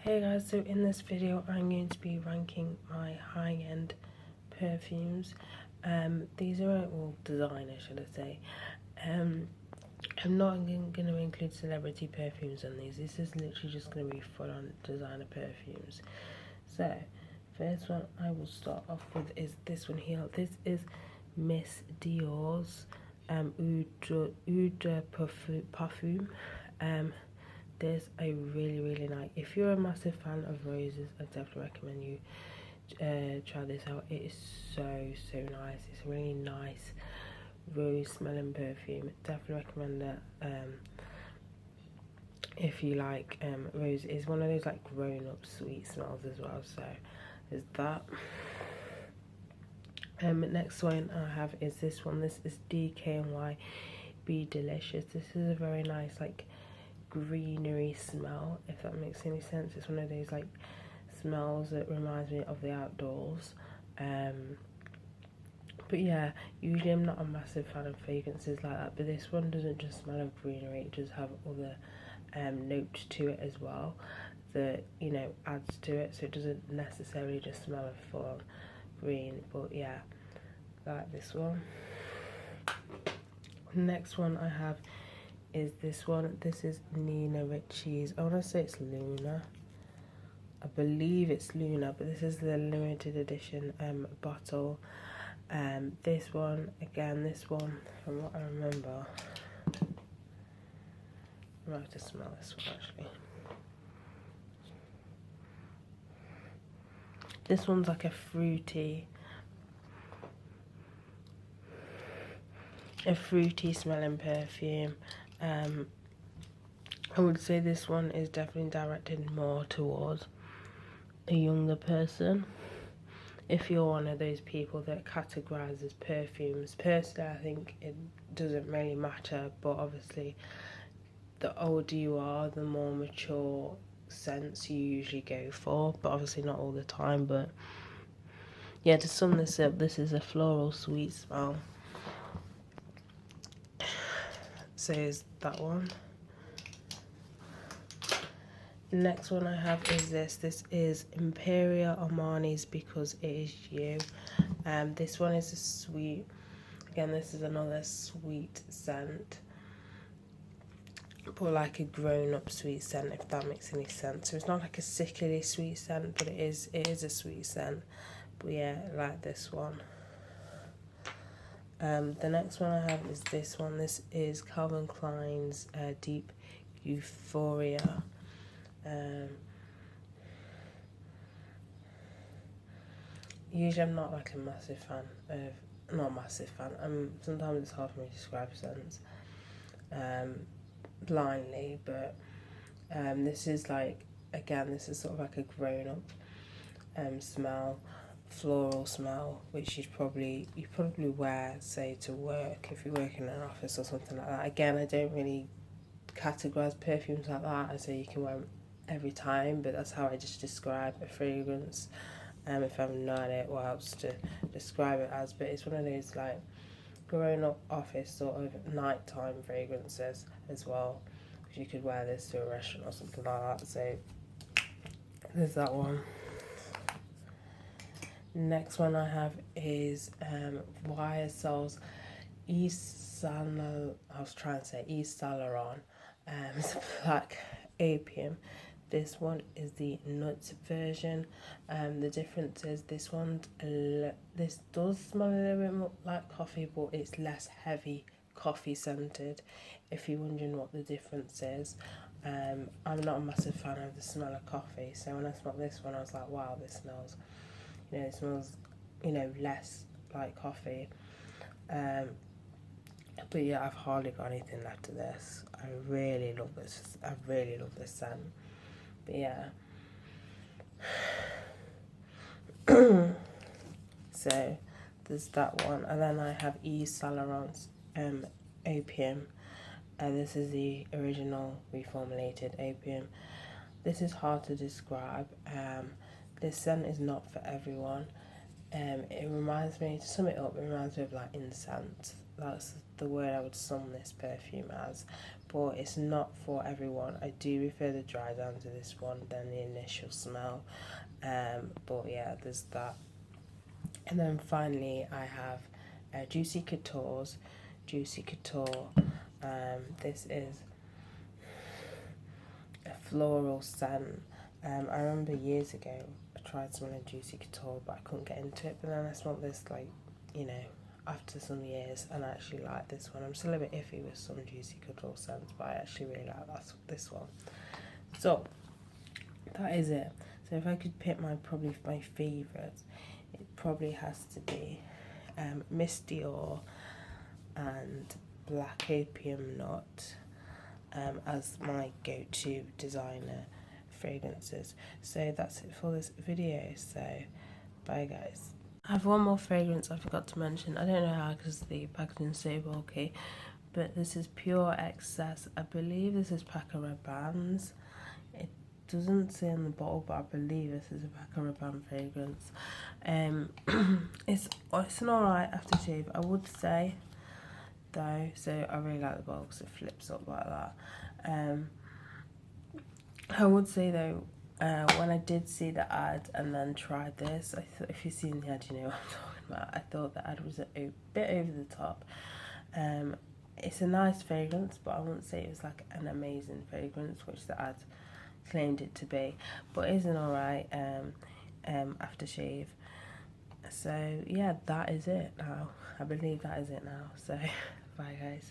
Hey guys, so in this video I'm going to be ranking my high-end perfumes. These are all designer, should I say. I'm not going to include celebrity perfumes on these. This is literally just going to be full-on designer perfumes. So, first one I will start off with is this one here. This is Miss Dior's Eau de Parfum. This I really like. If you're a massive fan of roses, I definitely recommend you try this out. It is so nice. It's a really nice rose smelling perfume. Definitely recommend that if you like rose. It's one of those like grown up sweet smells as well, so there's that. Next one I have is this one. This is DKNY Be Delicious. This is a very nice like greenery smell, if that makes any sense. It's one of those like smells that reminds me of the outdoors. But yeah, usually I'm not a massive fan of fragrances like that, but this one doesn't just smell of greenery, it does have other notes to it as well that, you know, adds to it, so it doesn't necessarily just smell of full green. But yeah, I like this one. Next one I have is this one. This is Nina Ricci's. I want to say it's Luna. I believe it's Luna, but this is the limited edition bottle. This one, again, this one, from what I remember, I might have to smell this one actually. This one's like a fruity smelling perfume. I would say this one is definitely directed more towards a younger person. If you're one of those people that categorizes perfumes, personally I think it doesn't really matter, but obviously the older you are, the more mature scents you usually go for, but obviously not all the time. But yeah, to sum this up, this is a floral sweet smell. So is that one. Next one I have is this. This is Imperial Armani's Because It Is You. This one is a sweet. Again, this is another sweet scent, but like a grown-up sweet scent, if that makes any sense. So it's not like a sickly sweet scent, but it is a sweet scent. But yeah, I like this one. The next one I have is this one. This is Calvin Klein's Deep Euphoria. Usually I'm not like a massive fan of, not a massive fan, sometimes it's hard for me to describe scents blindly, but this is like, again, this is sort of like a grown up smell, floral smell, which you probably wear, say, to work if you work in an office or something like that. Again, I don't really categorize perfumes like that. I say you can wear them every time, but that's how I just describe a fragrance. If I have no idea what else to describe it as, but it's one of those like grown up office sort of nighttime fragrances as well. Because you could wear this to a restaurant or something like that. So there's that one. Next one I have is YSL's East Saint Laurent. It's Black Opium. This one is the nuts version. The difference is this does smell a little bit more like coffee, but it's less heavy coffee scented, if you're wondering what the difference is. I'm not a massive fan of the smell of coffee, so when I smelled this one I was like, wow, this smells, it smells, less like coffee. But yeah, I've hardly got anything left of this. I really love this scent. But yeah. So there's that one. And then I have Yves Saint Laurent's Opium. This is the original reformulated Opium. This is hard to describe. This scent is not for everyone. It reminds me, to sum it up, it reminds me of like incense. That's the word I would sum this perfume as. but it's not for everyone. I do prefer the dry down to this one than the initial smell. But yeah, there's that. And then finally I have Juicy Couture's Juicy Couture. This is a floral scent. I remember years ago I tried smelling Juicy Couture, but I couldn't get into it. But then I smelled this, like, you know, after some years, and I actually like this one. I'm still a bit iffy with some Juicy Couture scents, but I actually really like this one. So that is it. So if I could pick my favourites, it probably has to be Miss Dior and Black Opium Nut as my go-to designer fragrances. So that's it for this video. So bye guys. I have one more fragrance I forgot to mention. I don't know how because the packaging's so bulky, but this is Pure Excess. I believe this is Paco Rabanne's. It doesn't say on the bottle, but I believe this is a Paco Rabanne fragrance. It's an alright aftershave, I would say, though. So I really like the bottle because it flips up like that. I would say though, when I did see the ad and then tried this, I thought, if you've seen the ad, you know what I'm talking about. I thought the ad was a bit over the top. It's a nice fragrance, but I wouldn't say it was like an amazing fragrance, which the ad claimed it to be. But it is an alright aftershave. So yeah, that is it now. I believe that is it now. So bye guys.